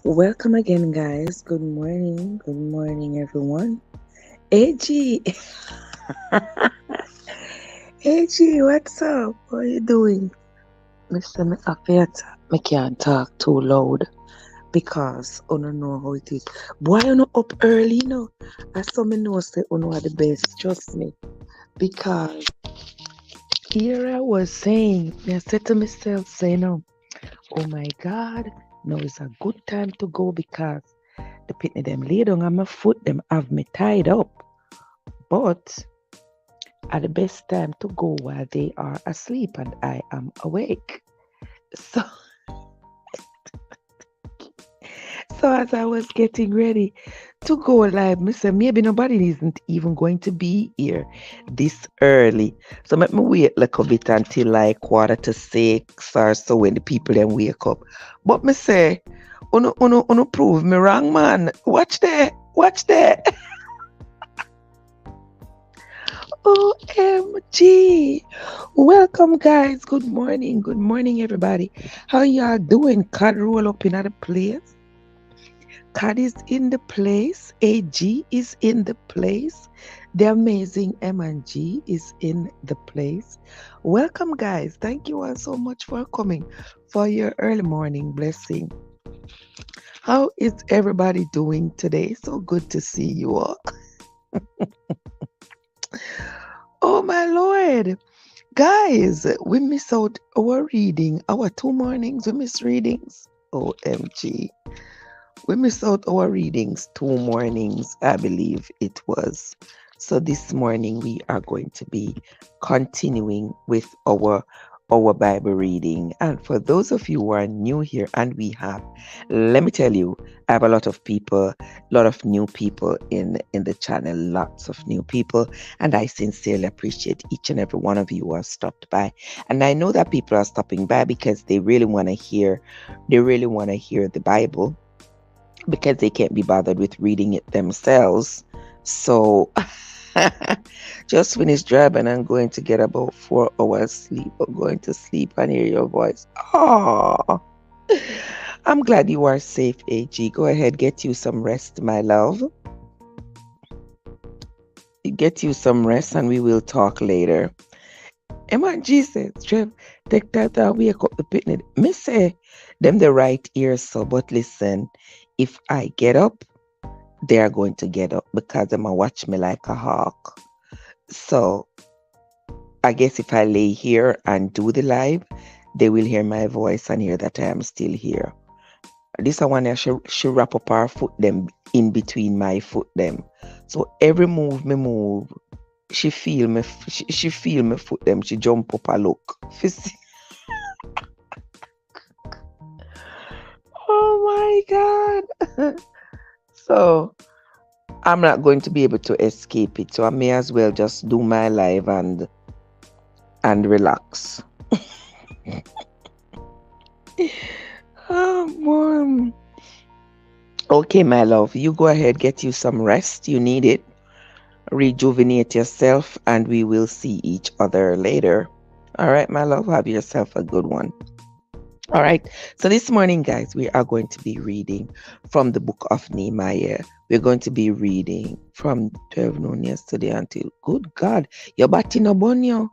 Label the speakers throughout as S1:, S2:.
S1: Welcome again, guys. Good morning. Good morning, everyone. AG. AG, what's up? What are you doing? Mr. Me afraid me can't talk too loud because I don't know how it is. Boy, you know up early, As some me know say you know are the best, trust me. Because here I was saying, I said to myself, oh my God, now is a good time to go because the pitney them lay down on my foot, them have me tied up. But at the best time to go while they are asleep and I am awake. So, so as I was getting ready to go live, I said, maybe nobody isn't even going to be here this early. So let me wait like a bit until like 5:45 or so when the people then wake up. But me say, uno prove me wrong, man. Watch that. OMG. Welcome, guys. Good morning. Good morning, everybody. How y'all doing? Cad roll up in the place. Cad is in the place. AG is in the place. The amazing M&G is in the place. Welcome, guys. Thank you all so much for coming for your early morning blessing. How is everybody doing today? So good to see you all. Oh, my Lord. Guys, we miss out our reading. Our 2 mornings, we miss readings. OMG. We miss out our readings 2 mornings, I believe it was. So this morning we are going to be continuing with our Bible reading. And for those of you who are new here, and let me tell you, I have a lot of new people in the channel, lots of new people, and I sincerely appreciate each and every one of you who have stopped by. And I know that people are stopping by because they really want to hear the Bible, because they can't be bothered with reading it themselves. So just finished driving and I'm going to get about 4 hours sleep. I'm going to sleep and hear your voice. Oh, I'm glad you are safe, AG. Go ahead, get you some rest, my love. Get you some rest and we will talk later. M&G says, Trev, take that and wake up the picnic. Me say, them the right ear, so, but listen, if I get up, they are going to get up because they might watch me like a hawk. So I guess if I lay here and do the live, they will hear my voice and hear that I am still here. This one she wrap up her foot them in between my foot them. So every move me move, she feel me foot them. She jump up and look. Oh my God. So I'm not going to be able to escape it. So I may as well just do my live and relax. Oh, Mom. Okay, my love, you go ahead, get you some rest. You need it. Rejuvenate yourself, and we will see each other later. All right, my love, have yourself a good one. All right, so this morning, guys, we are going to be reading from the book of Nehemiah. We're going to be reading from 12 noon yesterday until, good God, you're batting up on you.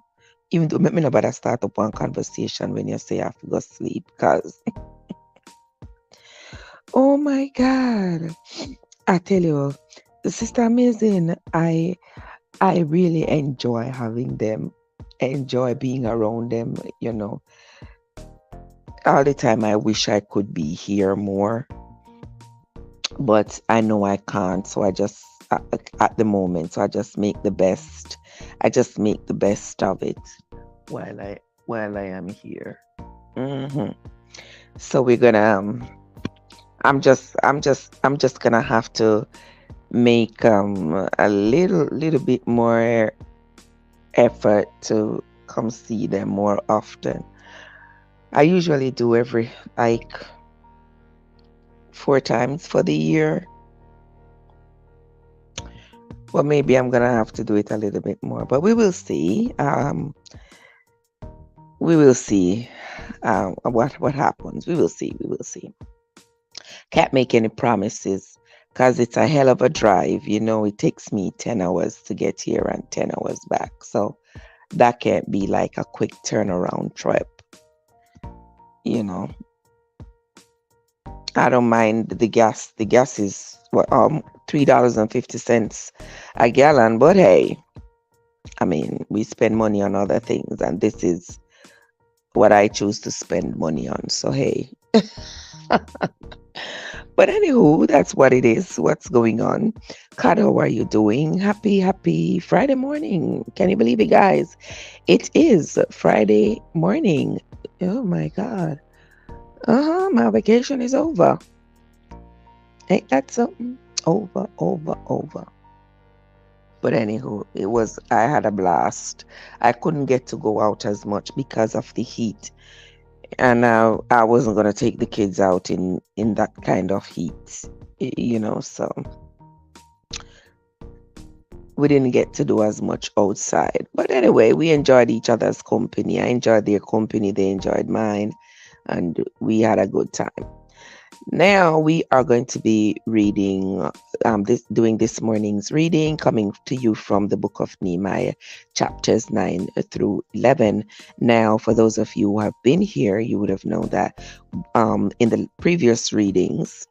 S1: Even though me nobody start up one conversation when you say I have to go sleep, because oh my God, I tell you, Sister Amazing, I really enjoy having them, enjoy being around them, all the time. I wish I could be here more, but I know I can't, so I just at the moment, so I just make the best of it while I am here. So we're gonna I'm just gonna have to make a little bit more effort to come see them more often. I usually do every 4 times for the year. Well, maybe I'm gonna have to do it a little bit more, but we will see. What happens. We will see. Can't make any promises because it's a hell of a drive. It takes me 10 hours to get here and 10 hours back. So that can't be like a quick turnaround trip. You know, I don't mind the gas. The gas is $3.50 a gallon, but hey, I mean, we spend money on other things, and this is what I choose to spend money on. So hey. But anywho, that's what it is. What's going on? Kat, how are you doing? Happy Friday morning. Can you believe it, guys? It is Friday morning. Oh my God. My vacation is over. Ain't that something? Over. But anywho, I had a blast. I couldn't get to go out as much because of the heat. And I wasn't going to take the kids out in that kind of heat, so we didn't get to do as much outside. But anyway, we enjoyed each other's company. I enjoyed their company. They enjoyed mine. And we had a good time. Now we are going to be reading, doing this morning's reading, coming to you from the book of Nehemiah, chapters 9 through 11. Now, for those of you who have been here, you would have known that in the previous readings,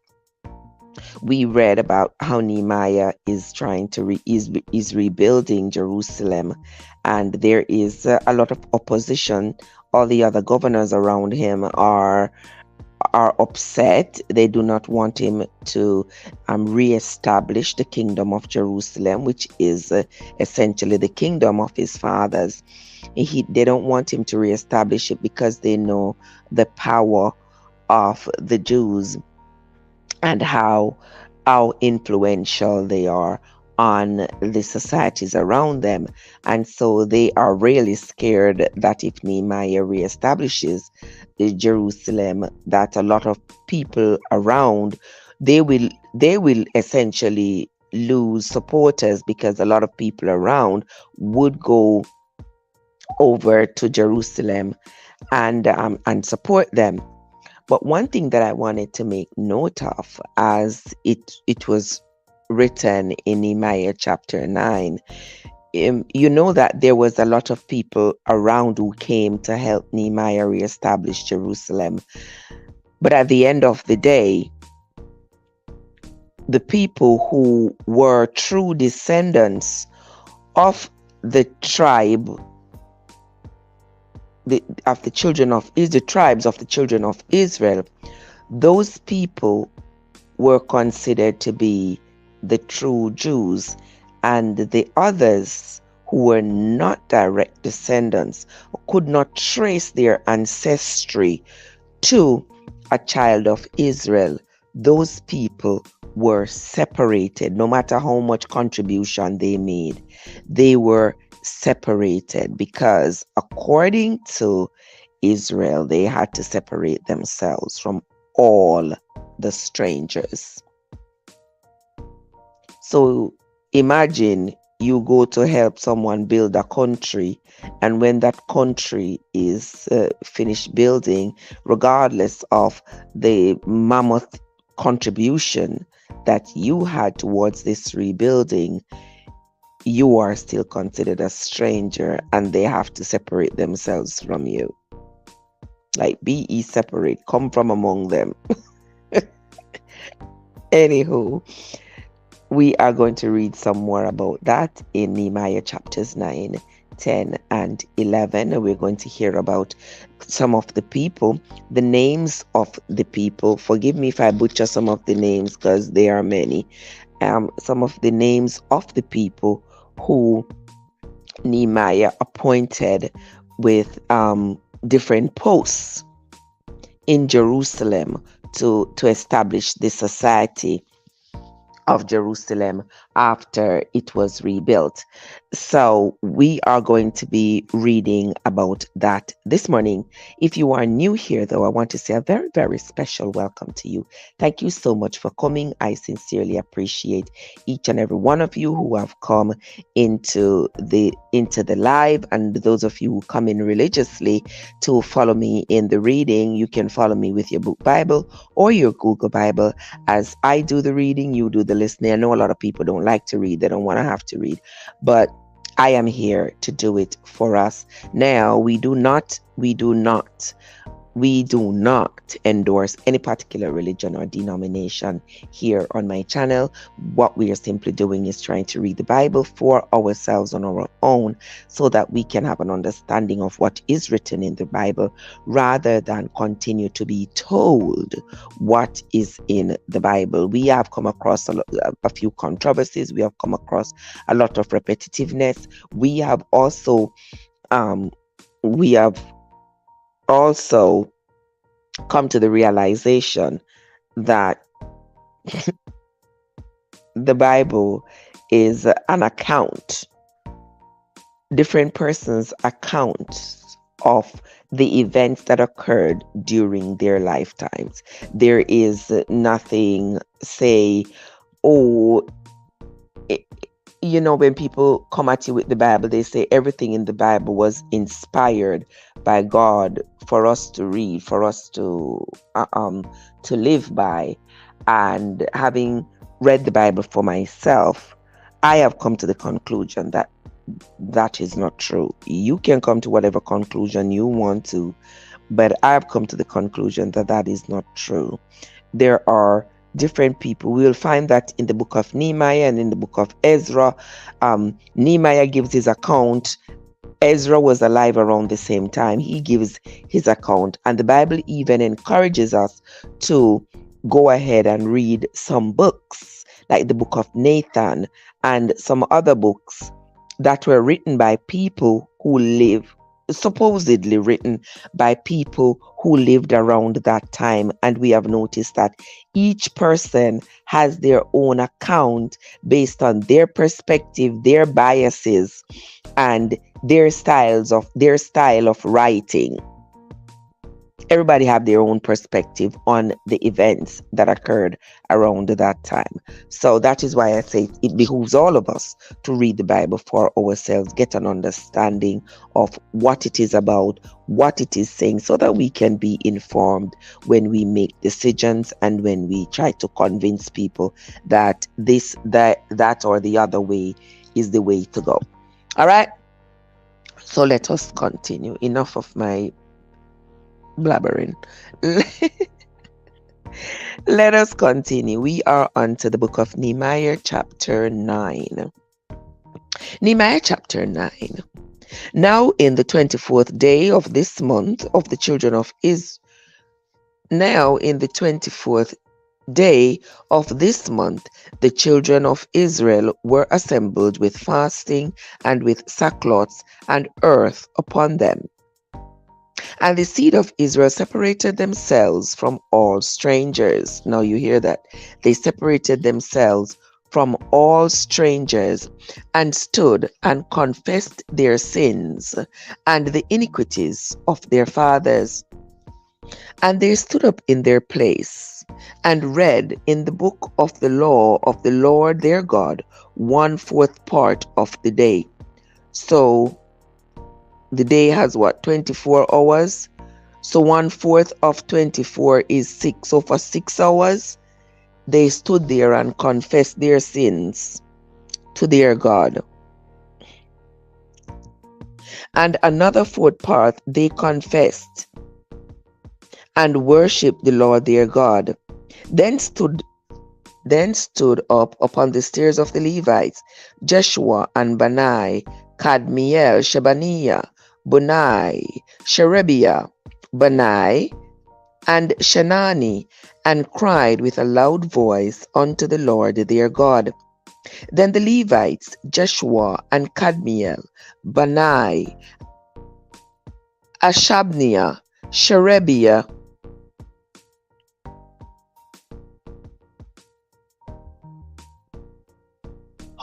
S1: we read about how Nehemiah is trying to is rebuilding Jerusalem, and there is a lot of opposition. All the other governors around him are upset. They do not want him to reestablish the kingdom of Jerusalem, which is essentially the kingdom of his fathers. They don't want him to reestablish it because they know the power of the Jews and how influential they are on the societies around them. And so they are really scared that if Nehemiah reestablishes Jerusalem, that a lot of people around, they will essentially lose supporters, because a lot of people around would go over to Jerusalem and support them. But one thing that I wanted to make note of, as it was written in Nehemiah chapter 9, you know that there was a lot of people around who came to help Nehemiah reestablish Jerusalem. But at the end of the day, the people who were true descendants of the tribe, the tribes of the children of Israel, those people were considered to be the true Jews, and the others who were not direct descendants, could not trace their ancestry to a child of Israel, those people were separated. No matter how much contribution they made, they were separated, because according to Israel, they had to separate themselves from all the strangers. So imagine you go to help someone build a country, and when that country is finished building, regardless of the mammoth contribution that you had towards this rebuilding, you are still considered a stranger, and they have to separate themselves from you. Like, be ye separate, come from among them. Anywho, we are going to read some more about that in Nehemiah chapters 9, 10, and 11. And we're going to hear about some of the people, the names of the people. Forgive me if I butcher some of the names, because there are many. Some of the names of the people who Nehemiah appointed with different posts in Jerusalem to establish the society of Jerusalem after it was rebuilt. So we are going to be reading about that this morning. If you are new here, though, I want to say a very, very special welcome to you. Thank you so much for coming. I sincerely appreciate each and every one of you who have come into the live, and those of you who come in religiously to follow me in the reading. You can follow me with your book Bible or your Google Bible. As I do the reading, you do the listening. I know a lot of people don't like to read, they don't want to have to read, but I am here to do it for us. Now, we do not endorse any particular religion or denomination here on my channel. What we are simply doing is trying to read the Bible for ourselves on our own so that we can have an understanding of what is written in the Bible rather than continue to be told what is in the Bible. We have come across a few controversies. We have come across a lot of repetitiveness. We have also come to the realization that the Bible is an account, different persons' accounts of the events that occurred during their lifetimes. There is nothing, say, when people come at you with the Bible, they say everything in the Bible was inspired by God for us to read, for us to live by. And having read the Bible for myself, I have come to the conclusion that that is not true. You can come to whatever conclusion you want to, but I have come to the conclusion that that is not true. There are different people. We will find that in the book of Nehemiah and in the book of Ezra. Nehemiah gives his account. Ezra was alive around the same time. He gives his account, and the Bible even encourages us to go ahead and read some books like the book of Nathan and some other books that were written by people who supposedly written by people who lived around that time. And we have noticed that each person has their own account based on their perspective, their biases, and their style of writing. Everybody have their own perspective on the events that occurred around that time. So that is why I say it behooves all of us to read the Bible for ourselves, get an understanding of what it is about, what it is saying, so that we can be informed when we make decisions and when we try to convince people that that or the other way is the way to go. All right. So let us continue. Enough of my blabbering. Let us continue. We are on to the book of Nehemiah chapter 9. Nehemiah chapter 9. Now in the 24th day of this month of the children of Israel. Now in the 24th day of this month, the children of Israel were assembled with fasting and with sackcloth and earth upon them. And the seed of Israel separated themselves from all strangers. Now you hear that. They separated themselves from all strangers and stood and confessed their sins and the iniquities of their fathers. And they stood up in their place and read in the book of the law of the Lord their God 1/4 part of the day. So the day has 24 hours. So 1/4 of 24 is 6. So for 6 hours, they stood there and confessed their sins to their God. And another 4th part, they confessed and worshiped the Lord their God. Then stood up upon the stairs of the Levites, Jeshua and Bani, Kadmiel, Shebaniah, Bunai, Sherebiah, Bani, and Shanani, and cried with a loud voice unto the Lord their God. Then the Levites, Jeshua and Kadmiel, Bani, Ashabniah, Sherebiah,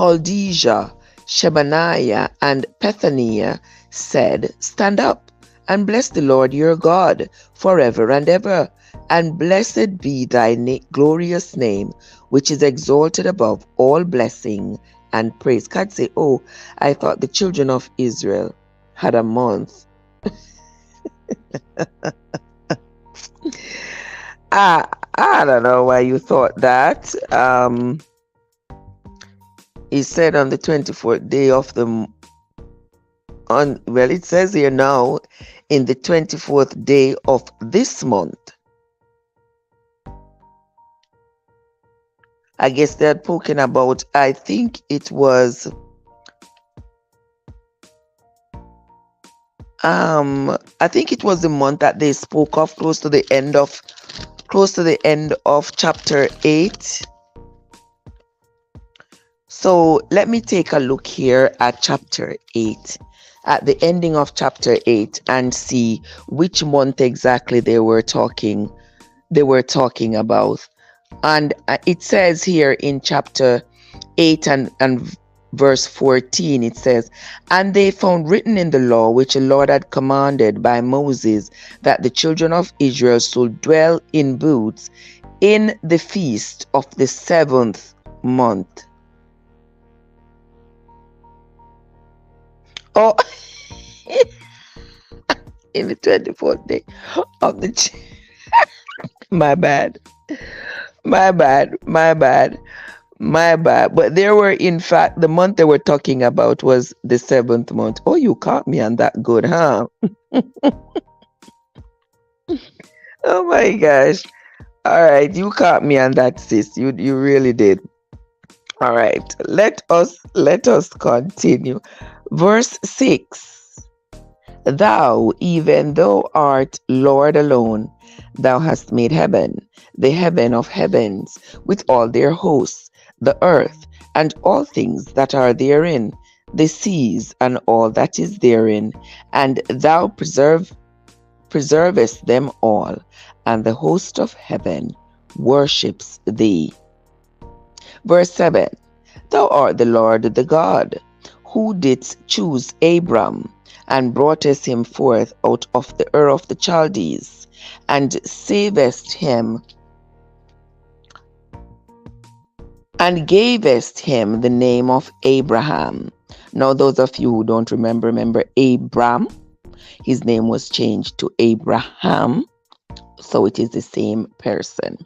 S1: Holdijah, Shebaniah, and Pethaniah said, Stand up and bless the Lord your God forever and ever, and blessed be thy glorious name, which is exalted above all blessing and praise. God say, oh, I thought the children of Israel had a month. I don't know why you thought that. He said on the 24th day of the well, it says here now, in the 24th day of this month. I guess they're talking about, I think it was, I think it was the month that they spoke of close to the end of chapter 8. So let me take a look here at chapter 8, at the ending of chapter 8, and see which month exactly they were talking about. And it says here in chapter 8 and verse 14, it says, And they found written in the law which the Lord had commanded by Moses, that the children of Israel should dwell in booths in the feast of the 7th month. Oh, in the 24th day of the my bad. But there were, in fact, the month they were talking about was the 7th month. Oh, you caught me on that good, huh? Oh my gosh. All right, you caught me on that, sis. You really did. All right, let us continue. Verse 6. Thou, even thou art Lord alone, thou hast made heaven, the heaven of heavens, with all their hosts, the earth, and all things that are therein, the seas, and all that is therein, and thou preservest them all, and the host of heaven worships thee. Verse 7. Thou art the Lord the God, who didst choose Abram, and broughtest him forth out of the Ur of the Chaldees, and savest him, and gavest him the name of Abraham. Now, those of you who don't remember Abram. His name was changed to Abraham, so it is the same person.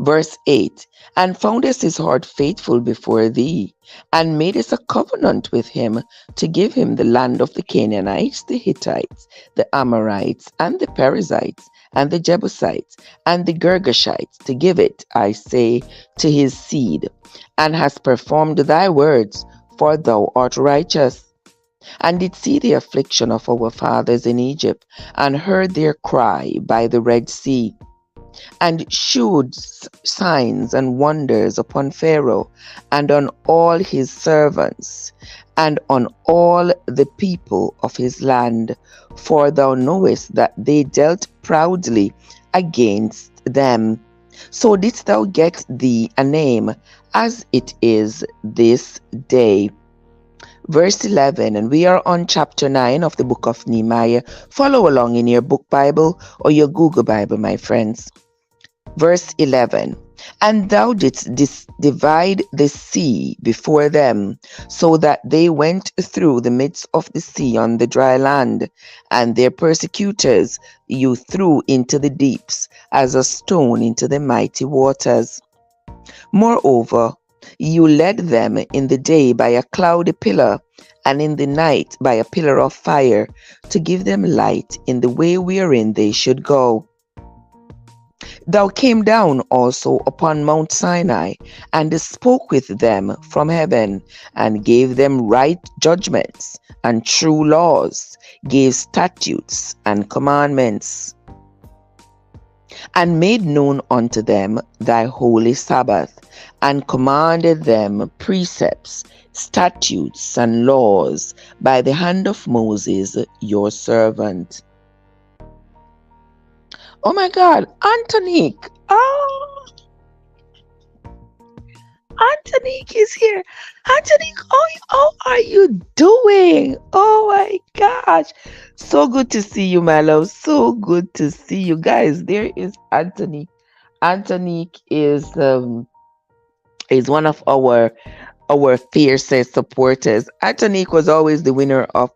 S1: Verse 8, And foundest his heart faithful before thee, and madest a covenant with him to give him the land of the Canaanites, the Hittites, the Amorites, and the Perizzites, and the Jebusites, and the Girgashites, to give it, I say, to his seed, and hast performed thy words, for thou art righteous. And did see the affliction of our fathers in Egypt, and heard their cry by the Red Sea, and shewed signs and wonders upon Pharaoh, and on all his servants, and on all the people of his land. For thou knowest that they dealt proudly against them. So didst thou get thee a name, as it is this day. Verse 11, and we are on chapter 9 of the book of Nehemiah. Follow along in your book Bible or your Google Bible, my friends. Verse 11, And thou didst divide the sea before them, so that they went through the midst of the sea on the dry land, and their persecutors you threw into the deeps, as a stone into the mighty waters. Moreover, you led them in the day by a cloudy pillar, and in the night by a pillar of fire, to give them light in the way wherein they should go. Thou came down also upon Mount Sinai, and spoke with them from heaven, and gave them right judgments and true laws, gave statutes and commandments, and made known unto them thy holy Sabbath, and commanded them precepts, statutes, and laws by the hand of Moses your servant. Oh my God, Antonique. Antonique is here. Antonique, how are you doing? Oh my gosh. So good to see you, my love. So good to see you guys. There is Antonique. Antonique is one of our fiercest supporters. Antonique was always the winner of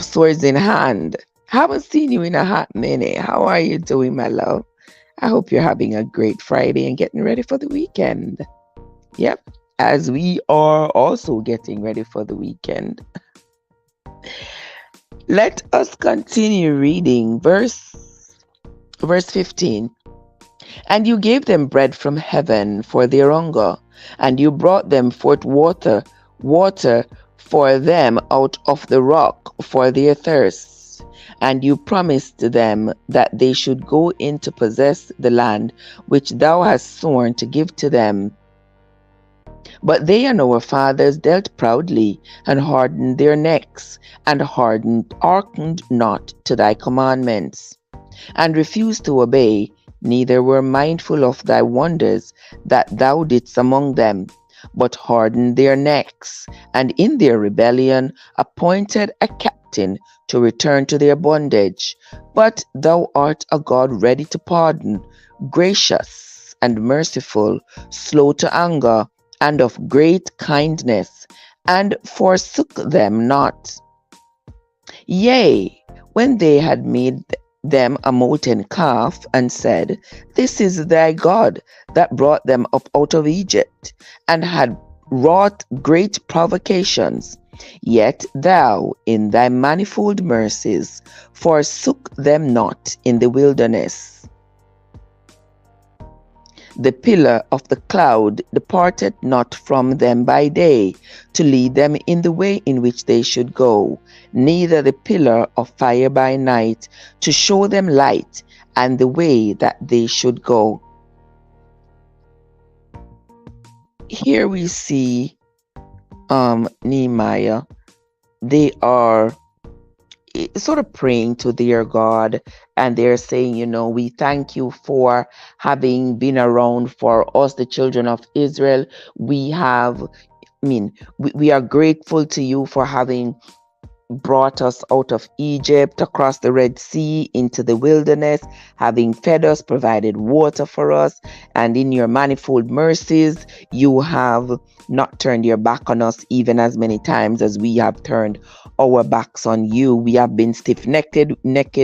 S1: swords in hand. Haven't seen you in a hot minute. How are you doing, my love? I hope you're having a great Friday and getting ready for the weekend. Yep, as we are also getting ready for the weekend. Let us continue reading verse 15. And you gave them bread from heaven for their hunger, and you brought them forth water for them out of the rock for their thirst. And you promised them that they should go in to possess the land which thou hast sworn to give to them. But they and our fathers dealt proudly, and hardened their necks, and hearkened not to thy commandments, and refused to obey, neither were mindful of thy wonders that thou didst among them, but hardened their necks, and in their rebellion appointed a captain to return to their bondage. But thou art a God ready to pardon, gracious and merciful, slow to anger, and of great kindness, and forsook them not. Yea, when they had made them a molten calf, and said, This is thy God that brought them up out of Egypt, and had wrought great provocations, yet thou in thy manifold mercies forsook them not in the wilderness. The pillar of the cloud departed not from them by day, to lead them in the way in which they should go, neither the pillar of fire by night, to show them light and the way that they should go. Here we see Nehemiah. They are sort of praying to their God, and they're saying, we thank you for having been around for us, the children of Israel. We are grateful to you for having brought us out of Egypt, across the Red Sea, into the wilderness, having fed us, provided water for us, and in your manifold mercies, you have not turned your back on us even as many times as we have turned our backs on you. We have been stiff-necked,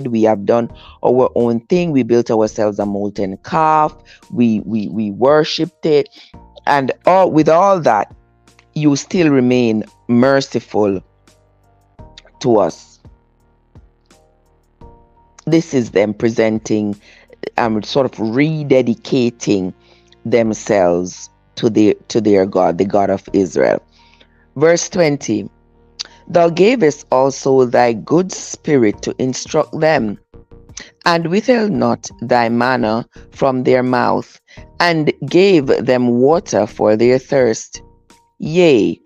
S1: we have done our own thing, we built ourselves a molten calf, we worshipped it, and with all that, you still remain merciful to us. This is them presenting, sort of rededicating themselves to their God, the God of Israel. Verse 20. Thou gavest also thy good spirit to instruct them, and withheld not thy manna from their mouth, and gave them water for their thirst. Yea,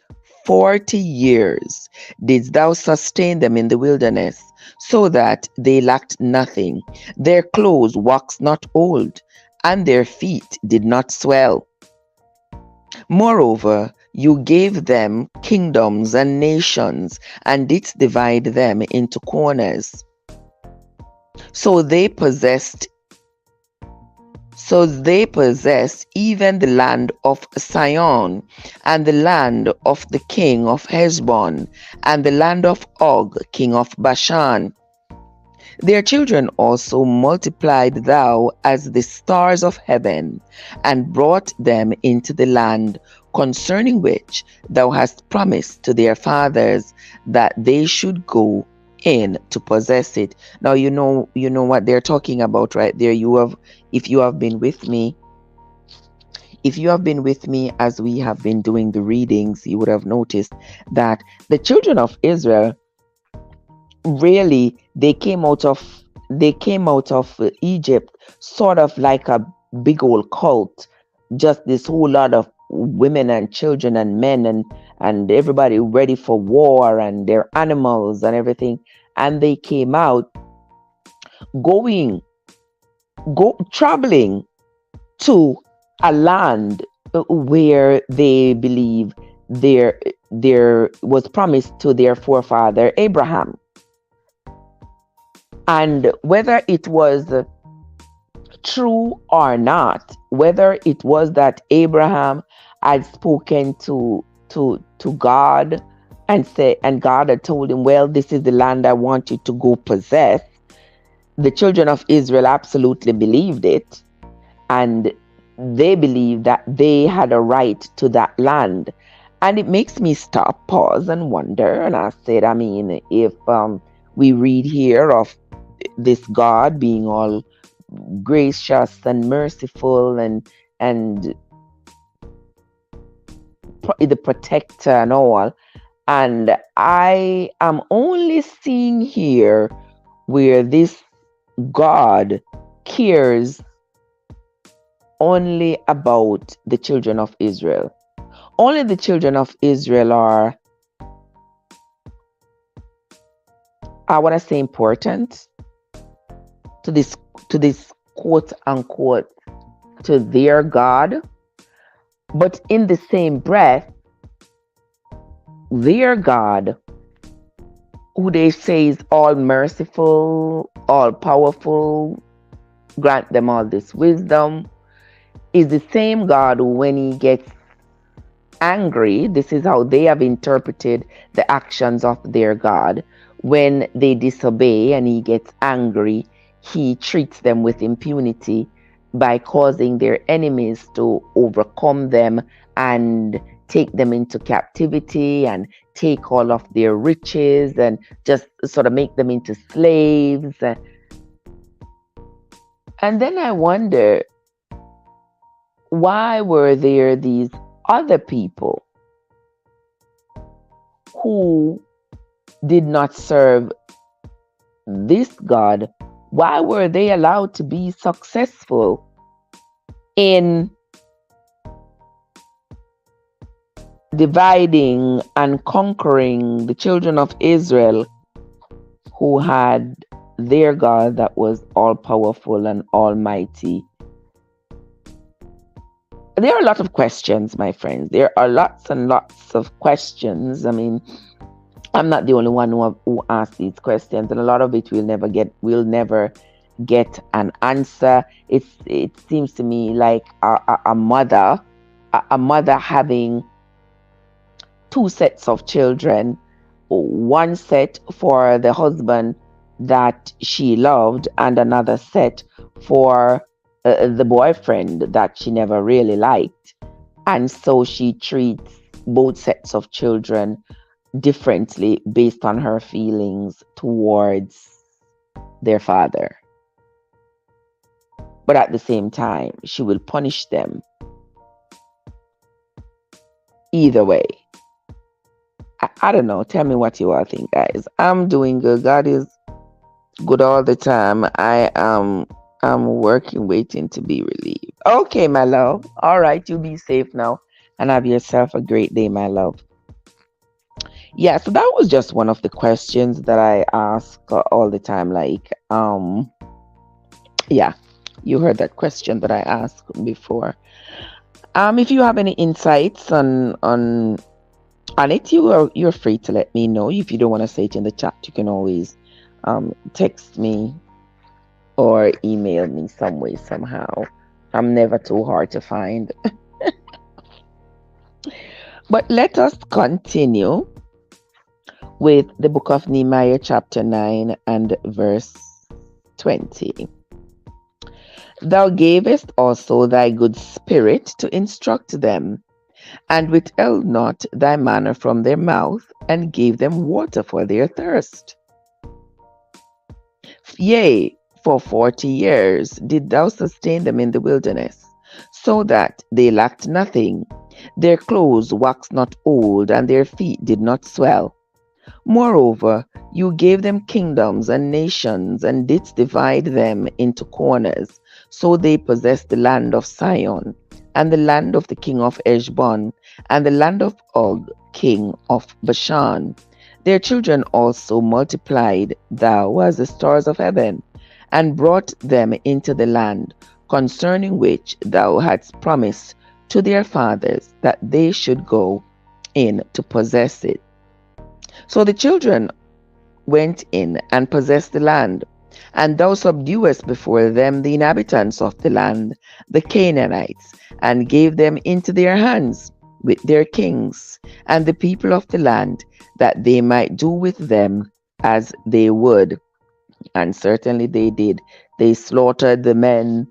S1: 40 years didst thou sustain them in the wilderness, so that they lacked nothing. Their clothes waxed not old, and their feet did not swell. Moreover, you gave them kingdoms and nations, and didst divide them into corners. So they possessed even the land of Sion, and the land of the king of Heshbon, and the land of Og, king of Bashan. Their children also multiplied thou as the stars of heaven, and brought them into the land concerning which thou hast promised to their fathers that they should go in to possess it. Now you know what they're talking about right there. If you have been with me as we have been doing the readings, you would have noticed that the children of Israel, really, they came out of Egypt sort of like a big old cult, just this whole lot of women and children and men and everybody ready for war, and their animals and everything, and they came out traveling to a land where they believe there was promised to their forefather Abraham. And whether it was true or not, whether it was that Abraham had spoken to God and God had told him, well, this is the land I want you to go possess. The children of Israel absolutely believed it, and they believed that they had a right to that land. And it makes me stop, pause, and wonder. And I said, I mean, if we read here of this God being all gracious and merciful and the protector and all, and I am only seeing here where this God cares only about the children of Israel. Only the children of Israel are, I want to say, important to this quote unquote to their God. But in the same breath, their God, who they say is all merciful, all powerful, grant them all this wisdom, is the same God who, when he gets angry, this is how they have interpreted the actions of their God. When they disobey and he gets angry, he treats them with impunity by causing their enemies to overcome them and take them into captivity and take all of their riches and just sort of make them into slaves. And then I wonder, why were there these other people who did not serve this God? Why were they allowed to be successful in dividing and conquering the children of Israel, who had their God that was all powerful and almighty? There are a lot of questions, my friends. There are lots and lots of questions. I mean, I'm not the only one who asks these questions, and a lot of it we'll never get an answer. It seems to me like a mother having two sets of children, one set for the husband that she loved and another set for the boyfriend that she never really liked. And so she treats both sets of children differently based on her feelings towards their father. But at the same time, she will punish them either way. I don't know. Tell me what you all think, guys. I'm doing good. God is good all the time. I'm working, waiting to be relieved. Okay, my love. All right, you be safe now and have yourself a great day, my love. Yeah, so that was just one of the questions that I ask all the time. Like, yeah, you heard that question that I asked before. If you have any insights on it, you're free to let me know. If you don't want to say it in the chat, you can always text me or email me some way, somehow. I'm never too hard to find. But let us continue with the book of Nehemiah, chapter 9 and verse 20. Thou gavest also thy good spirit to instruct them, and withheld not thy manna from their mouth, and gave them water for their thirst. Yea, for 40 years did thou sustain them in the wilderness, so that they lacked nothing. Their clothes waxed not old, and their feet did not swell. Moreover, you gave them kingdoms and nations, and didst divide them into corners. So they possessed the land of Sion, and the land of the king of Heshbon, and the land of Og, king of Bashan. Their children also multiplied thou as the stars of heaven, and brought them into the land, concerning which thou hadst promised to their fathers, that they should go in to possess it. So the children went in and possessed the land, and thou subduest before them the inhabitants of the land, the Canaanites, and gave them into their hands with their kings and the people of the land, that they might do with them as they would. And certainly they did. They slaughtered the men.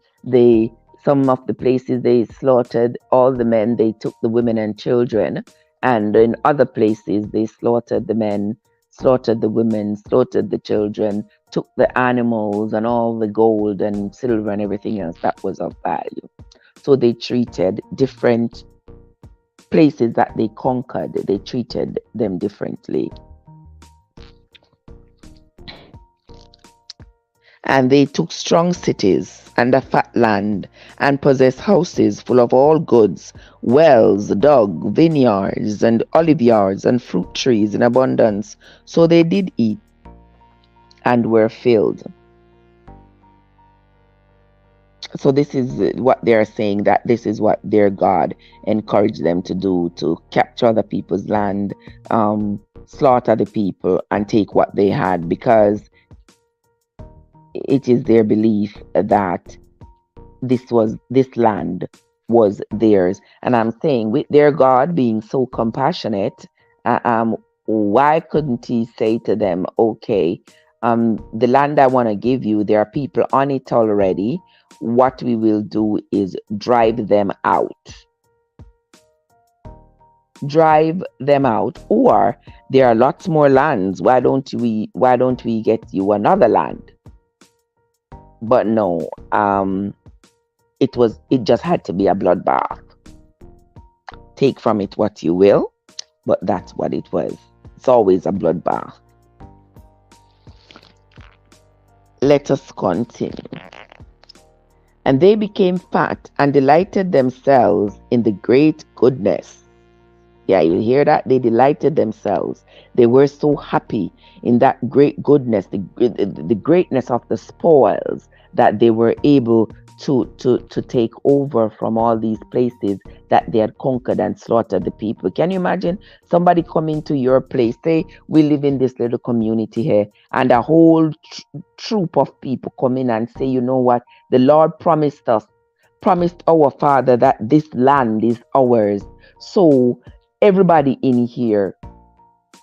S1: Some of the places they slaughtered all the men. They took the women and children. And in other places they slaughtered the men, slaughtered the women, slaughtered the children, took the animals and all the gold and silver and everything else that was of value. So they treated different places that they conquered, they treated them differently. And they took strong cities and a fat land, and possessed houses full of all goods, wells dug, vineyards and oliveyards, and fruit trees in abundance. So they did eat and were filled. So this is what they're saying, that this is what their God encouraged them to do, to capture other people's land, slaughter the people and take what they had, because it is their belief that this land was theirs. And I'm saying, with their God being so compassionate, why couldn't he say to them, okay, the land I want to give you, there are people on it already. What we will do is drive them out. Drive them out. Or there are lots more lands. Why don't we get you another land? But no, it just had to be a bloodbath. Take from it what you will, but that's what it was. It's always a bloodbath. Let us continue. And they became fat and delighted themselves in the great goodness. Yeah, you hear that? They delighted themselves. They were so happy in that great goodness, the greatness of the spoils that they were able to take over from all these places that they had conquered and slaughtered the people. Can you imagine somebody coming to your place? Say we live in this little community here, and a whole troop of people come in and say, you know what? The Lord promised our father that this land is ours. So everybody in here,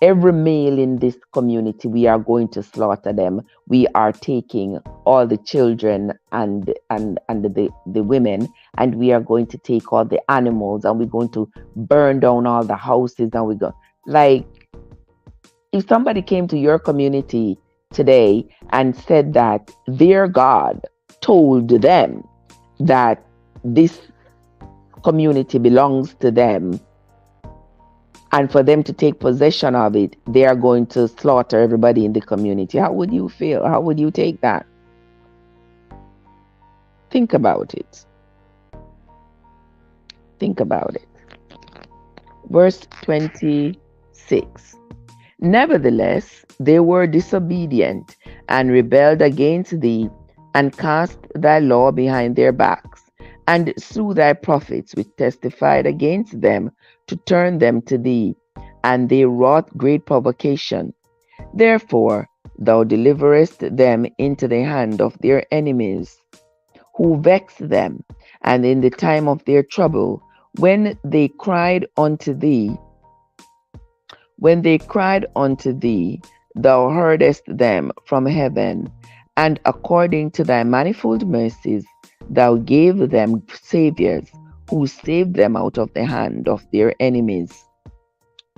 S1: every male in this community, we are going to slaughter them. We are taking all the children and the women, and we are going to take all the animals, and we're going to burn down all the houses, and we go, like, if somebody came to your community today and said that their God told them that this community belongs to them, and for them to take possession of it, they are going to slaughter everybody in the community, how would you feel? How would you take that? Think about it. Think about it. Verse 26. Nevertheless, they were disobedient and rebelled against thee, and cast thy law behind their backs, and slew thy prophets which testified against them, to turn them to thee, and they wrought great provocation. Therefore thou deliverest them into the hand of their enemies, who vexed them, and in the time of their trouble, when they cried unto thee, thou heardest them from heaven, and according to thy manifold mercies, thou gave them saviors, who saved them out of the hand of their enemies.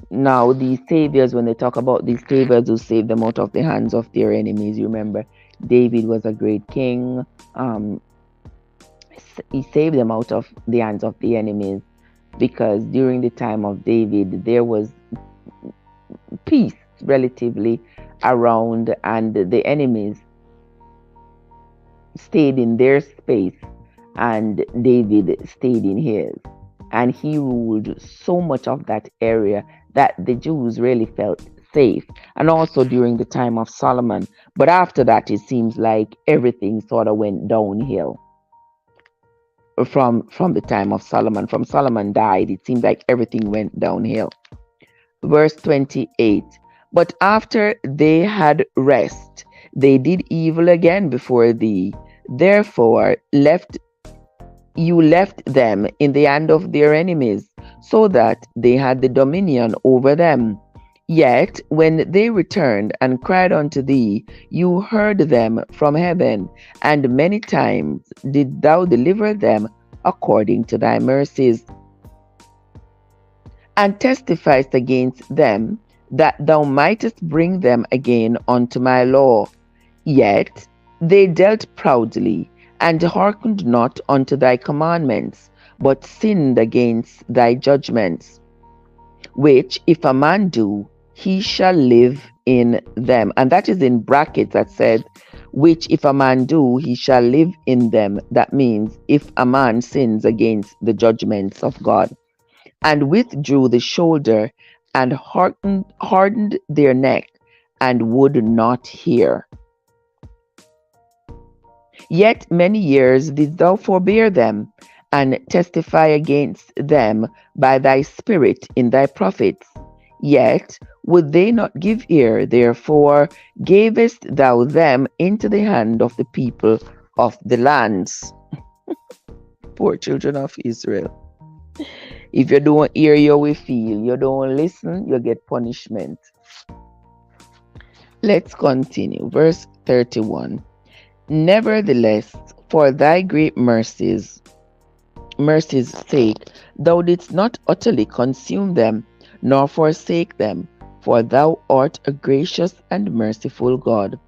S1: Now, these saviors, when they talk about these saviors who saved them out of the hands of their enemies, you remember David was a great king. He saved them out of the hands of the enemies, because during the time of David, there was peace relatively around, and the enemies stayed in their space, and David stayed in his, and he ruled so much of that area that the Jews really felt safe. And also during the time of Solomon. But after that, it seems like everything sort of went downhill. from the time of Solomon. From Solomon died, it seemed like everything went downhill. Verse 28. But after they had rest, they did evil again before thee. Therefore you left them in the hand of their enemies, so that they had the dominion over them. Yet when they returned and cried unto thee, you heard them from heaven, and many times did thou deliver them according to thy mercies, and testifiest against them, that thou mightest bring them again unto my law. Yet they dealt proudly, and hearkened not unto thy commandments, but sinned against thy judgments, which if a man do, he shall live in them. And that is in brackets that said, which if a man do, he shall live in them. That means if a man sins against the judgments of God. And withdrew the shoulder, and hardened their neck, and would not hear. Yet many years didst thou forbear them, and testify against them by thy spirit in thy prophets. Yet would they not give ear, therefore gavest thou them into the hand of the people of the lands. Poor children of Israel. If you don't hear, you will feel. You don't listen, you get punishment. Let's continue. Verse 31. Nevertheless, for thy great mercy's sake, thou didst not utterly consume them, nor forsake them, for thou art a gracious and merciful God.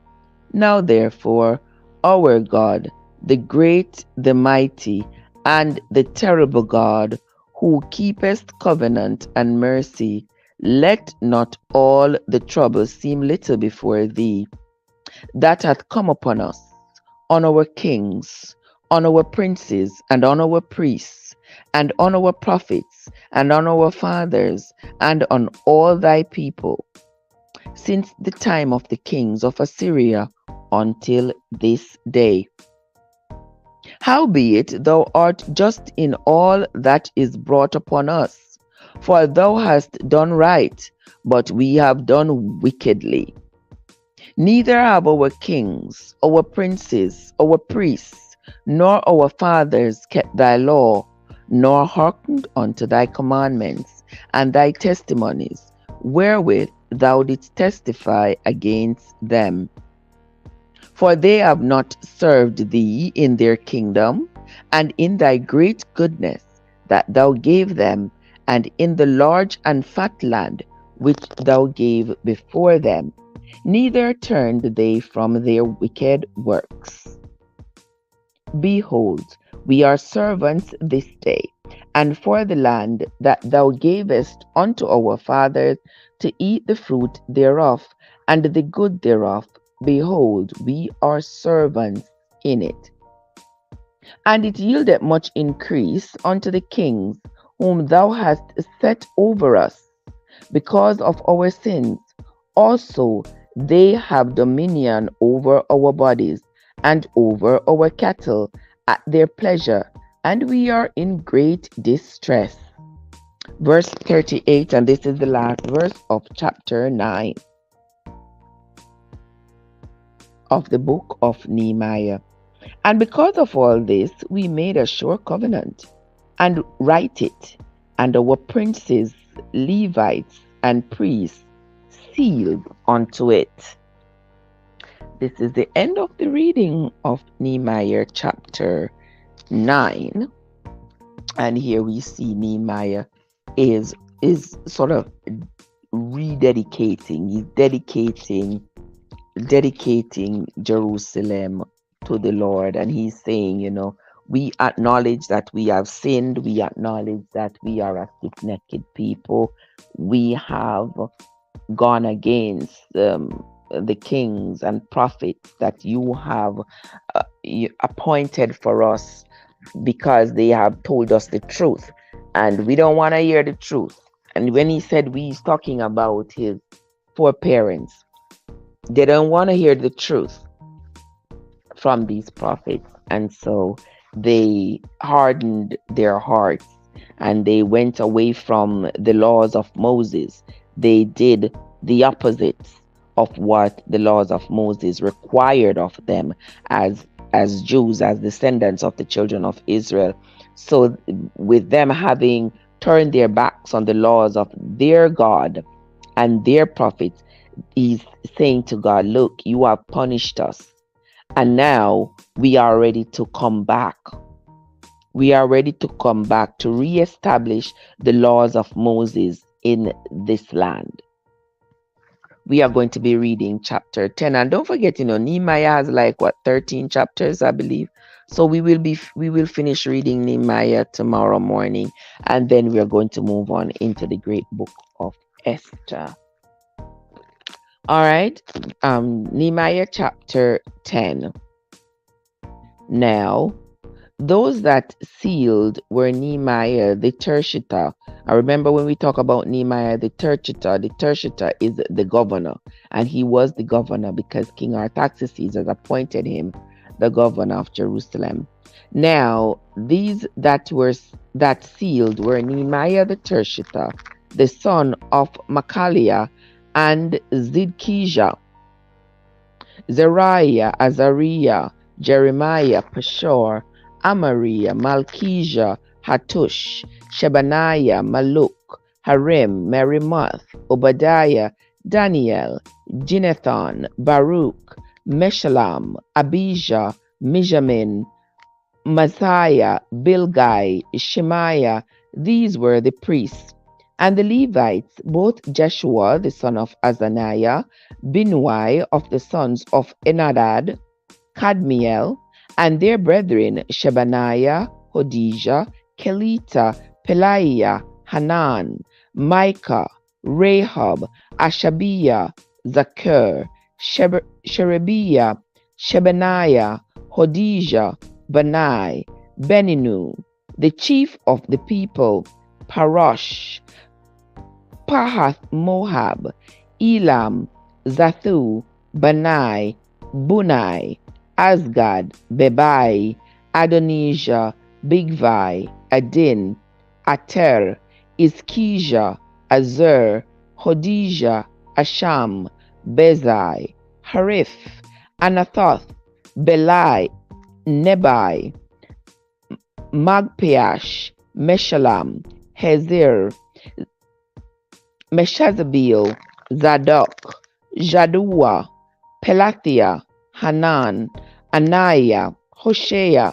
S1: Now therefore, our God, the great, the mighty, and the terrible God, who keepeth covenant and mercy, let not all the trouble seem little before thee, that hath come upon us, on our kings, on our princes, and on our priests, and on our prophets, and on our fathers, and on all thy people, since the time of the kings of Assyria until this day. Howbeit thou art just in all that is brought upon us, for thou hast done right, but we have done wickedly. Neither have our kings, our princes, our priests, nor our fathers kept thy law, nor hearkened unto thy commandments and thy testimonies, wherewith thou didst testify against them. For they have not served thee in their kingdom, and in thy great goodness that thou gave them, and in the large and fat land which thou gave before them, neither turned they from their wicked works. Behold, we are servants this day, and for the land that thou gavest unto our fathers to eat the fruit thereof, and the good thereof, behold, we are servants in it. And it yielded much increase unto the kings whom thou hast set over us, because of our sins. Also they have dominion over our bodies, and over our cattle at their pleasure, and we are in great distress. Verse 38, and this is the last verse of chapter 9 of the book of Nehemiah. And because of all this, we made a sure covenant, and write it, and our princes, Levites, and priests sealed unto it. This is the end of the reading of Nehemiah chapter 9. And here we see Nehemiah is sort of rededicating. He's dedicating Jerusalem to the Lord. And he's saying, we acknowledge that we have sinned. We acknowledge that we are a stiff-necked people. We have gone against the kings and prophets that you have appointed for us, because they have told us the truth, and we don't want to hear the truth. And when he said he's talking about his foreparents, they don't want to hear the truth from these prophets. And so they hardened their hearts and they went away from the laws of Moses. They did the opposite of what the laws of Moses required of them as Jews, as descendants of the children of Israel. So with them having turned their backs on the laws of their God and their prophets, he's saying to God, look, you have punished us. And now we are ready to come back. We are ready to come back to reestablish the laws of Moses in this land. We are going to be reading chapter 10. And don't forget, Nehemiah has 13 chapters, I believe. So we will finish reading Nehemiah tomorrow morning, and then we are going to move on into the great book of Esther. All right. Nehemiah chapter 10. Now, those that sealed were Nehemiah the Tershita. I remember when we talk about Nehemiah the Tershita is the governor, and he was the governor because King Artaxerxes has appointed him the governor of Jerusalem. Now, these that sealed were Nehemiah the Tershita, the son of Machaliah, and Zidkijah, Zariah, Azariah, Jeremiah, Pashur, Amariah, Malchijah, Hattush, Shebaniah, Maluk, Harim, Merimoth, Obadiah, Daniel, Ginethon, Baruch, Meshullam, Abijah, Mijamin, Messiah, Bilgai, Shemaiah. These were the priests. And the Levites, both Jeshua, the son of Azaniah, Binnui of the sons of Enadad, Kadmiel, and their brethren Shebaniah, Hodijah, Kelita, Pelaiah, Hanan, Micah, Rahab, Ashabiah, Zakur, Sherebiah, Shebaniah, Hodijah, Benai, Beninu, the chief of the people, Parosh, Pahath Moab, Elam, Zathu, Benai, Bunai, Asgad, Bebai, Adonijah, Bigvai, Adin, Ater, Iskijah, Azur, Hodijah, Asham, Bezai, Harith, Anathoth, Belai, Nebai, Magpiash, Meshullam, Hezir, Meshazabil, Zadok, Jaddua, Pelathiah, Hanan, Anaiah, Hoshea,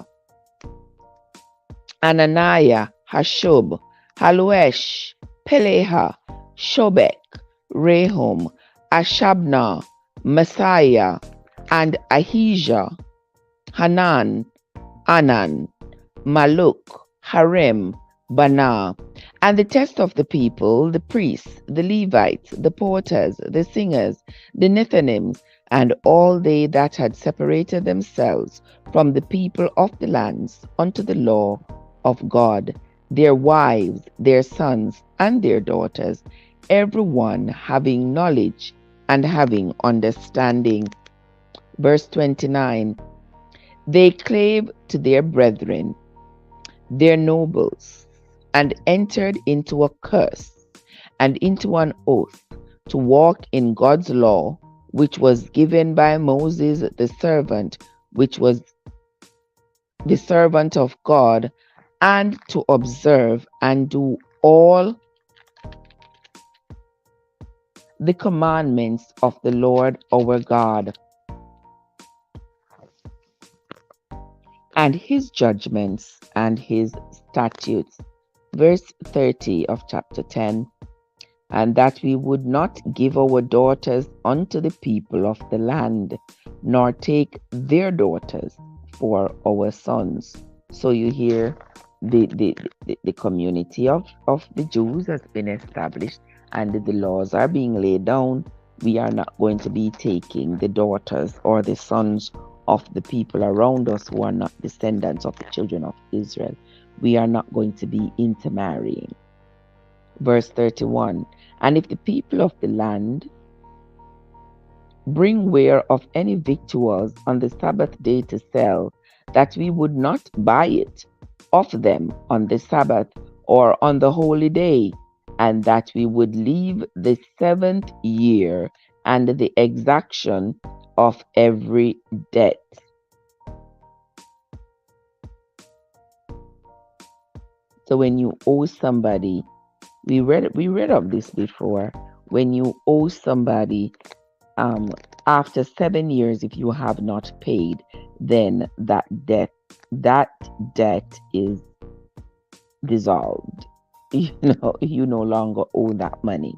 S1: Ananiah, Hashub, Haluesh, Peleha, Shobek, Rehum, Ashabna, Messiah, and Ahijah, Hanan, Anan, Maluk, Harim, Bana, and the test of the people, the priests, the Levites, the porters, the singers, the Nethinims, and all they that had separated themselves from the people of the lands unto the law of God, their wives, their sons, and their daughters, every one having knowledge and having understanding. Verse 29, they clave to their brethren, their nobles, and entered into a curse and into an oath to walk in God's law, which was given by Moses the servant, which was the servant of God, and to observe and do all the commandments of the Lord our God, and his judgments and his statutes. Verse 30 of chapter 10, and that we would not give our daughters unto the people of the land, nor take their daughters for our sons. So you hear the community of the Jews has been established, and the laws are being laid down. We are not going to be taking the daughters or the sons of the people around us who are not descendants of the children of Israel. We are not going to be intermarrying. Verse 31, and if the people of the land bring ware of any victuals on the Sabbath day to sell, that we would not buy it of them on the Sabbath or on the holy day, and that we would leave the 7th year and the exaction of every debt. So when you owe somebody, we read of this before. When you owe somebody, after 7 years, if you have not paid, then that debt is dissolved. You no longer owe that money.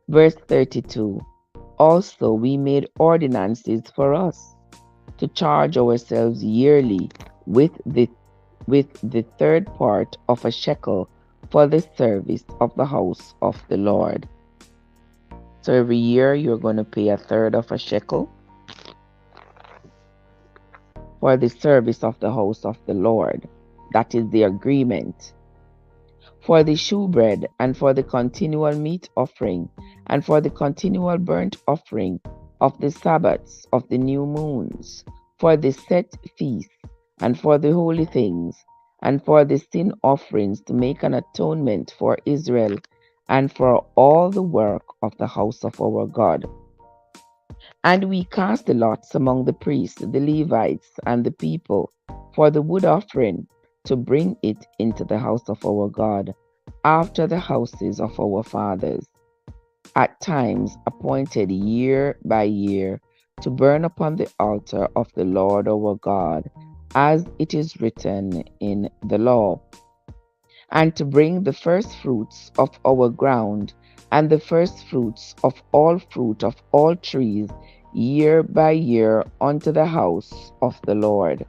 S1: Verse 32. Also, we made ordinances for us to charge ourselves yearly with the third part of a shekel for the service of the house of the Lord. So every year you're going to pay a third of a shekel for the service of the house of the Lord. That is the agreement. For the shewbread, and for the continual meat offering, and for the continual burnt offering of the Sabbaths of the new moons, for the set feasts, and for the holy things, and for the sin offerings, to make an atonement for Israel, and for all the work of the house of our God. And we cast the lots among the priests, the Levites, and the people for the wood offering, to bring it into the house of our God, after the houses of our fathers, at times appointed year by year, to burn upon the altar of the Lord our God, as it is written in the law, and to bring the first fruits of our ground, and the first fruits of all fruit of all trees, year by year, unto the house of the Lord.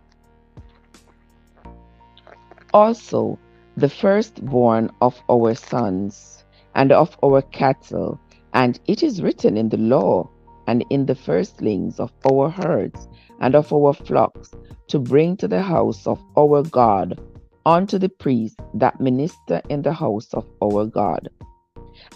S1: Also, the firstborn of our sons and of our cattle, and it is written in the law, and in the firstlings of our herds and of our flocks, to bring to the house of our God, unto the priests that minister in the house of our God,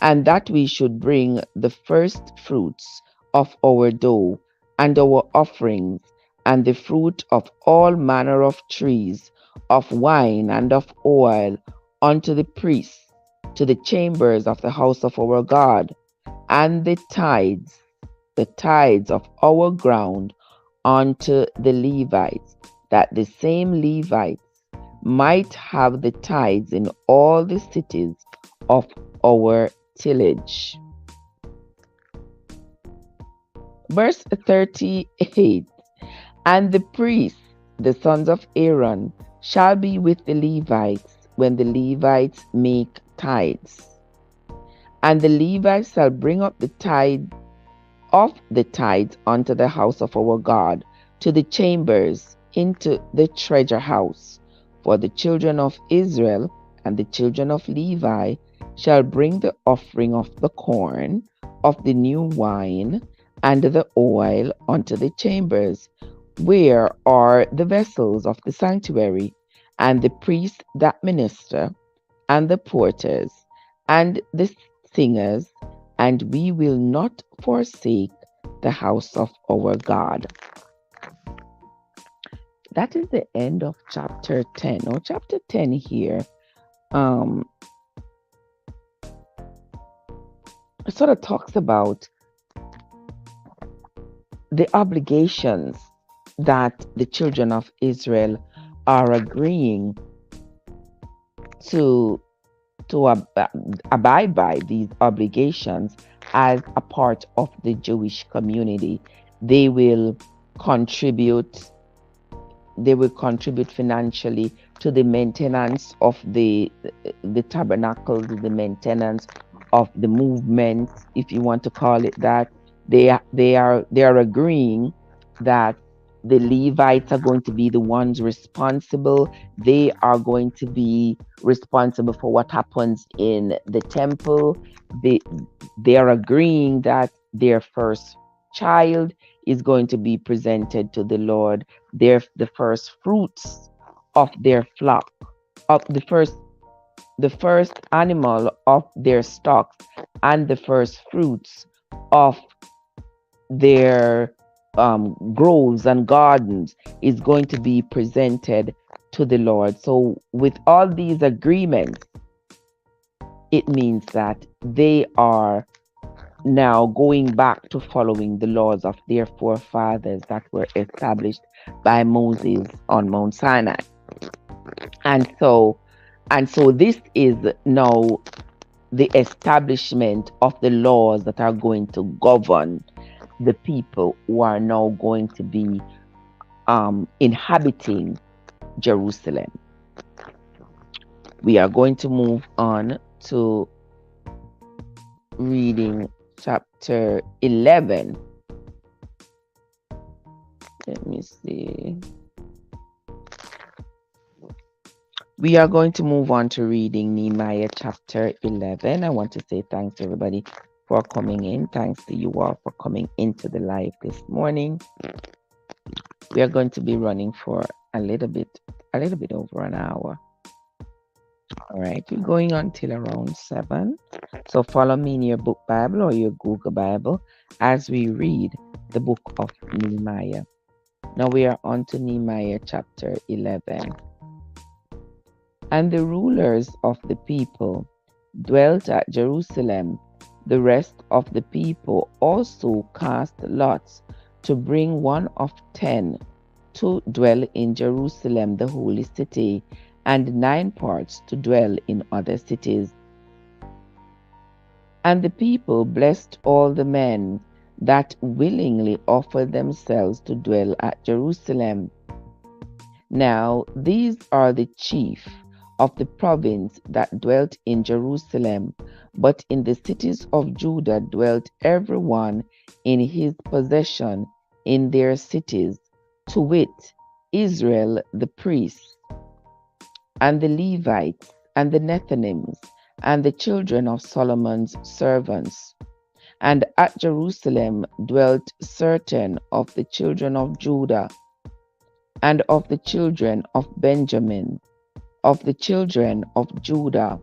S1: and that we should bring the first fruits of our dough and our offerings, and the fruit of all manner of trees, of wine and of oil, unto the priests, to the chambers of the house of our God, and the tithes of our ground, unto the Levites, that the same Levites might have the tithes in all the cities of our tillage. Verse 38. And the priests, the sons of Aaron, shall be with the Levites when the Levites make tithes. And the Levites shall bring up the tithe of the tithes unto the house of our God, to the chambers, into the treasure house. For the children of Israel and the children of Levi shall bring the offering of the corn, of the new wine, and the oil unto the chambers, where are the vessels of the sanctuary, and the priests that minister, and the porters, and the singers, and we will not forsake the house of our God. That is the end of chapter 10. Now, chapter 10 here, sort of talks about the obligations that the children of Israel are agreeing to abide by these obligations as a part of the Jewish community. They will contribute financially to the maintenance of the tabernacles, the maintenance of the movement, if you want to call it that. They are agreeing that the Levites are going to be the ones responsible. They are going to be responsible for what happens in the temple. They are agreeing that their first child is going to be presented to the Lord. They're the first fruits of their flock, of the first animal of their stocks, and the first fruits of their groves and gardens is going to be presented to the Lord. So with all these agreements, it means that they are now going back to following the laws of their forefathers that were established by Moses on Mount Sinai. And so this is now the establishment of the laws that are going to govern the people who are now going to be inhabiting Jerusalem. We are going to move on to reading chapter 11. Let me see. We are going to move on to reading Nehemiah chapter 11. I want to say thanks to everybody for coming in. Thanks to you all for coming into the live this morning. We are going to be running for a little bit over an hour. All right, we're going until around 7. So follow me in your book Bible or your Google Bible as we read the book of Nehemiah. Now we are on to Nehemiah chapter 11. And the rulers of the people dwelt at Jerusalem. The rest of the people also cast lots to bring 1 of 10 to dwell in Jerusalem, the holy city, and 9 parts to dwell in other cities. And the people blessed all the men that willingly offered themselves to dwell at Jerusalem. Now these are the chief of the province that dwelt in Jerusalem, but in the cities of Judah dwelt everyone in his possession in their cities, to wit, Israel the priests, and the Levites, and the Nethinims, and the children of Solomon's servants. And at Jerusalem dwelt certain of the children of Judah, and of the children of Benjamin, of the children of Judah,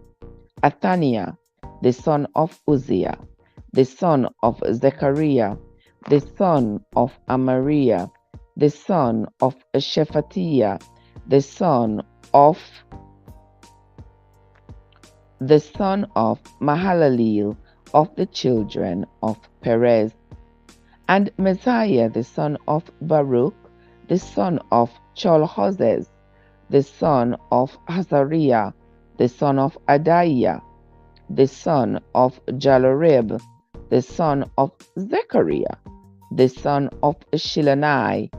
S1: Athaniah, the son of Uzziah, the son of Zechariah, the son of Amariah, the son of Shephatiah, the son of Mahalaleel, of the children of Perez, and Messiah, the son of Baruch, the son of Cholhozes, the son of Hazariah, the son of Adaiah, the son of Jalorib, the son of Zechariah, the son of Shilonai,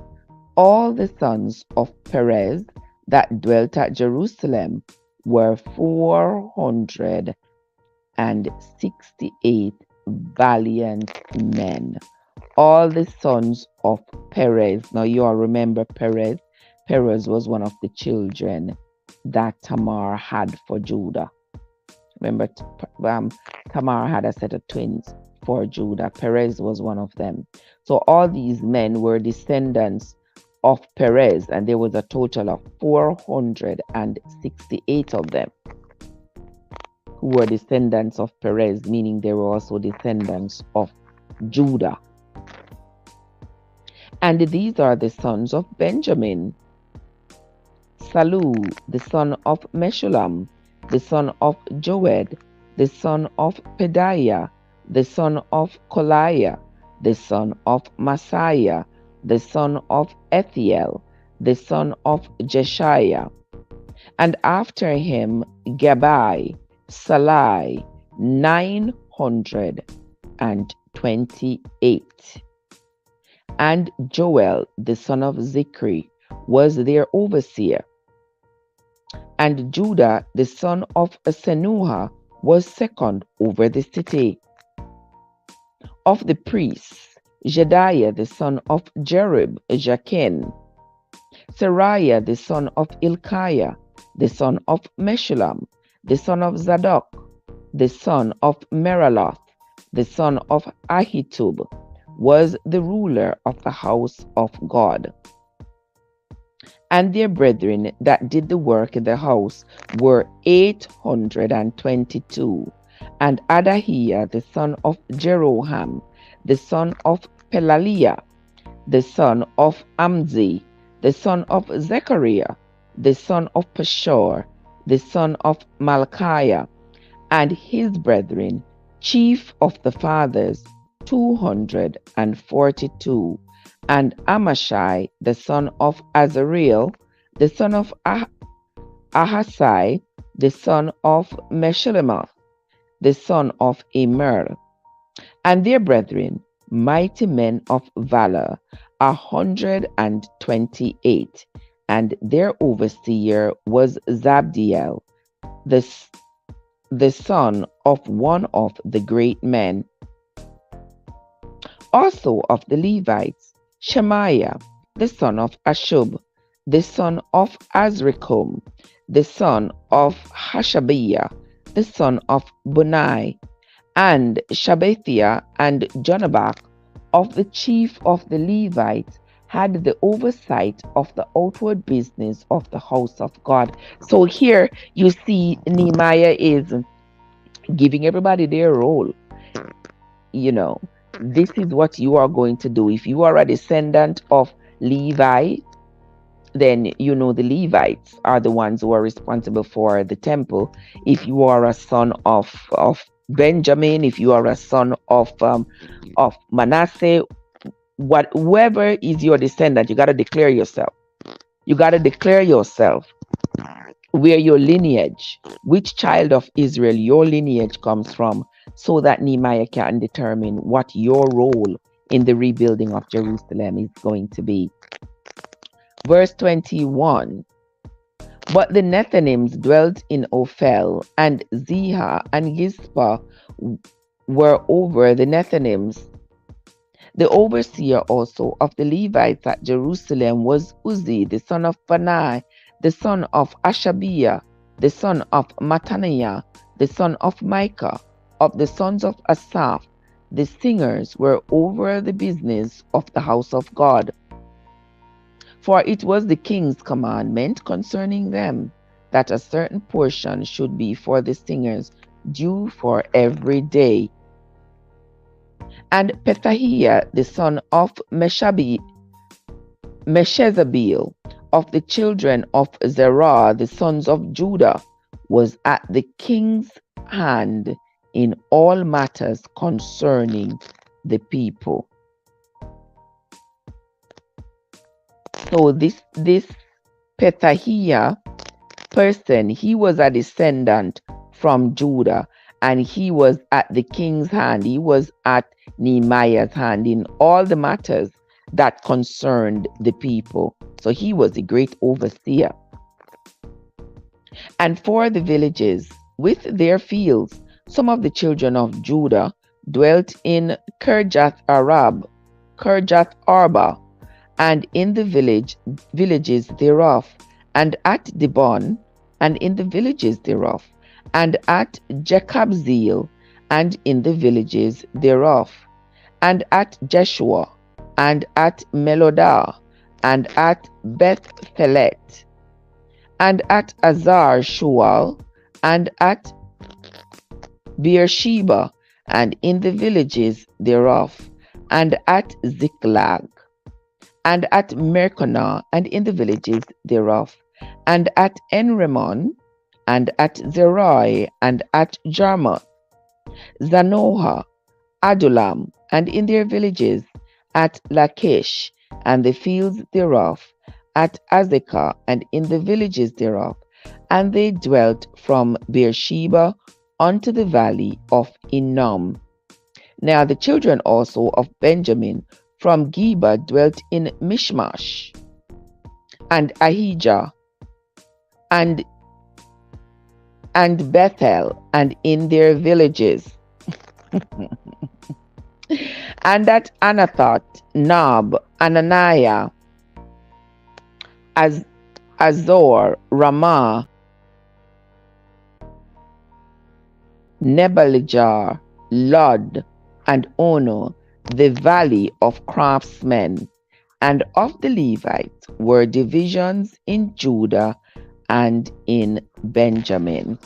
S1: all the sons of Perez that dwelt at Jerusalem were 468 valiant men. All the sons of Perez. Now you all remember Perez. Perez was one of the children that Tamar had for Judah. Remember, Tamar had a set of twins for Judah. Perez was one of them. So all these men were descendants of Perez, and there was a total of 468 of them who were descendants of Perez, meaning they were also descendants of Judah. And these are the sons of Benjamin: Salu, the son of Meshullam, the son of Joed, the son of Pedaiah, the son of Koliah, the son of Messiah, the son of Ethiel, the son of Jeshiah. And after him Gabai, Salai, 928. And Joel, the son of Zikri, was their overseer. And Judah, the son of Senuah, was second over the city. Of the priests, Jediah, the son of Jerib, Jachin, Seraiah, the son of Ilkiah, the son of Meshullam, the son of Zadok, the son of Meraloth, the son of Ahitub, was the ruler of the house of God. And their brethren that did the work in the house were 822. And Adahiah, the son of Jeroham, the son of Pelaliah, the son of Amzi, the son of Zechariah, the son of Pashur, the son of Malchiah, and his brethren, chief of the fathers, 242, and Amashai, the son of Azareel, the son of Ahasai, the son of Meshillemoth, the son of Immer, and their brethren, mighty men of valor, 128, and their overseer was Zabdiel, the son of one of the great men. Also of the Levites, Shemaiah, the son of Ashub, the son of Azrikam, the son of Hashabiah, the son of Bunai, and Shabbathiah and Jonabach of the chief of the Levites had the oversight of the outward business of the house of God. So here you see Nehemiah is giving everybody their role. You know, this is what you are going to do. If you are a descendant of Levi, then you know the Levites are the ones who are responsible for the temple. If you are a son of Benjamin, if you are a son of Manasseh, whoever is your descendant, you got to declare yourself. You got to declare yourself where your lineage, which child of Israel your lineage comes from, so that Nehemiah can determine what your role in the rebuilding of Jerusalem is going to be. Verse 21, but the Nethinims dwelt in Ophel, and Ziha and Gizpah were over the Nethinims. The overseer also of the Levites at Jerusalem was Uzzi, the son of Bani, the son of Ashabiah, the son of Mattaniah, the son of Micah. Of the sons of Asaph, the singers were over the business of the house of God. For it was the king's commandment concerning them that a certain portion should be for the singers, due for every day. And Pethahiah, the son of Meshezabeel, of the children of Zerah, the sons of Judah, was at the king's hand in all matters concerning the people. So this Pethahiah person, he was a descendant from Judah, and he was at the king's hand. He was at Nehemiah's hand in all the matters that concerned the people. So he was a great overseer. And for the villages with their fields, some of the children of Judah dwelt in Kirjath Arba, and in the villages thereof, and at Dibon, and in the villages thereof, and at Jekabzeel, and in the villages thereof, and at Jeshua, and at Melodah, and at Beth-Pelet, and at Azar Shual, and at Beersheba, and in the villages thereof, and at Ziklag, and at Merconah, and in the villages thereof, and at Enrimmon, and at Zerai, and at Jarmuth, Zanoah, Adullam, and in their villages, at Lachish, and the fields thereof, at Azekah, and in the villages thereof, and they dwelt from Beersheba unto the valley of Hinnom. Now the children also of Benjamin from Geba dwelt in Mishmash, and Ahijah, and Bethel, and in their villages, and at Anathoth, Nob, Ananiah, Azor, Ramah, Nebalijah, Lod, and Ono, the valley of craftsmen. And of the Levites were divisions in Judah and in Benjamin.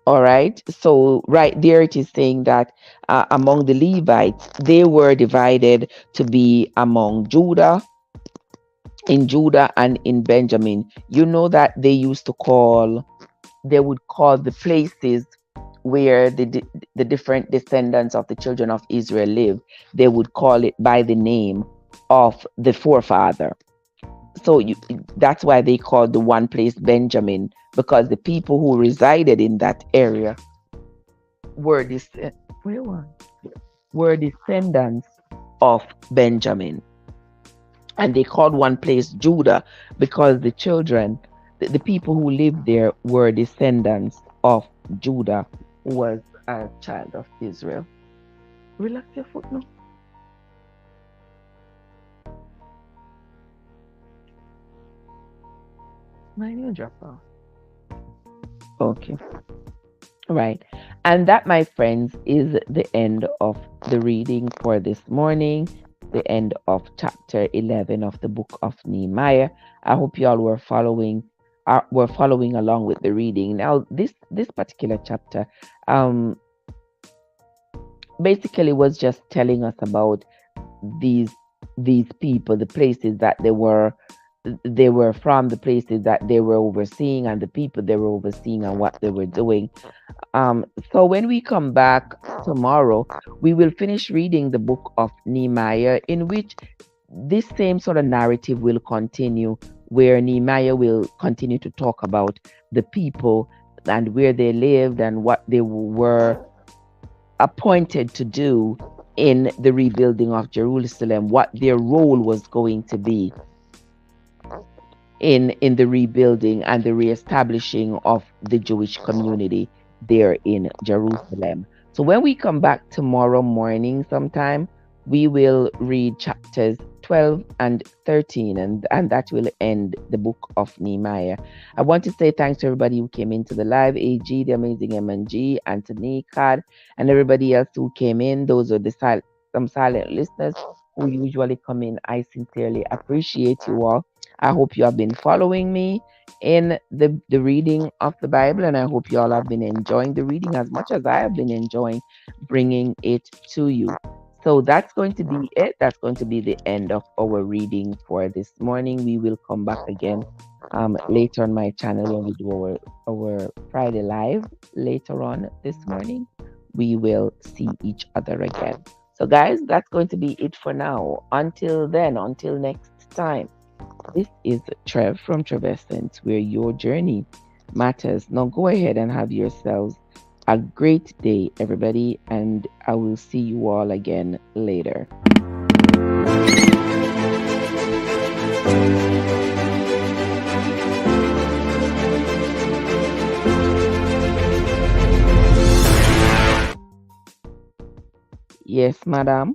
S1: All right. So right there it is saying that among the Levites, they were divided to be among in Judah and in Benjamin. You know that they would call the places where the different descendants of the children of Israel live, they would call it by the name of the forefather. So that's why they called the one place Benjamin, because the people who resided in that area were were descendants of Benjamin. And they called one place Judah because the people who lived there were descendants of Judah, who was a child of Israel. Relax your foot now. Mine will drop off. Okay. Right. And that, my friends, is the end of the reading for this morning, the end of chapter 11 of the book of Nehemiah. I hope you all were following along with the reading. Now, this particular chapter basically was just telling us about these people, the places that they were from, the places that they were overseeing, and the people they were overseeing, and what they were doing. So when we come back tomorrow, we will finish reading the book of Nehemiah, in which this same sort of narrative will continue, where Nehemiah will continue to talk about the people and where they lived and what they were appointed to do in the rebuilding of Jerusalem, what their role was going to be in the rebuilding and the reestablishing of the Jewish community there in Jerusalem. So when we come back tomorrow morning sometime, we will read chapters 12 and 13, and that will end the book of Nehemiah. I want to say thanks to everybody who came into the live, AG, the amazing MNG, Anthony, Cad, and everybody else who came in. Those are some silent listeners who usually come in. I sincerely appreciate you all. I hope you have been following me in the reading of the Bible, and I hope you all have been enjoying the reading as much as I have been enjoying bringing it to you. So that's going to be it. That's going to be the end of our reading for this morning. We will come back again later on my channel when we do our Friday live later on this morning. We will see each other again. So guys, that's going to be it for now. Until then, until next time. This is Trev from Trevessence, where your journey matters. Now go ahead and have yourselves a great day, everybody, and I will see you all again later. Yes, madam.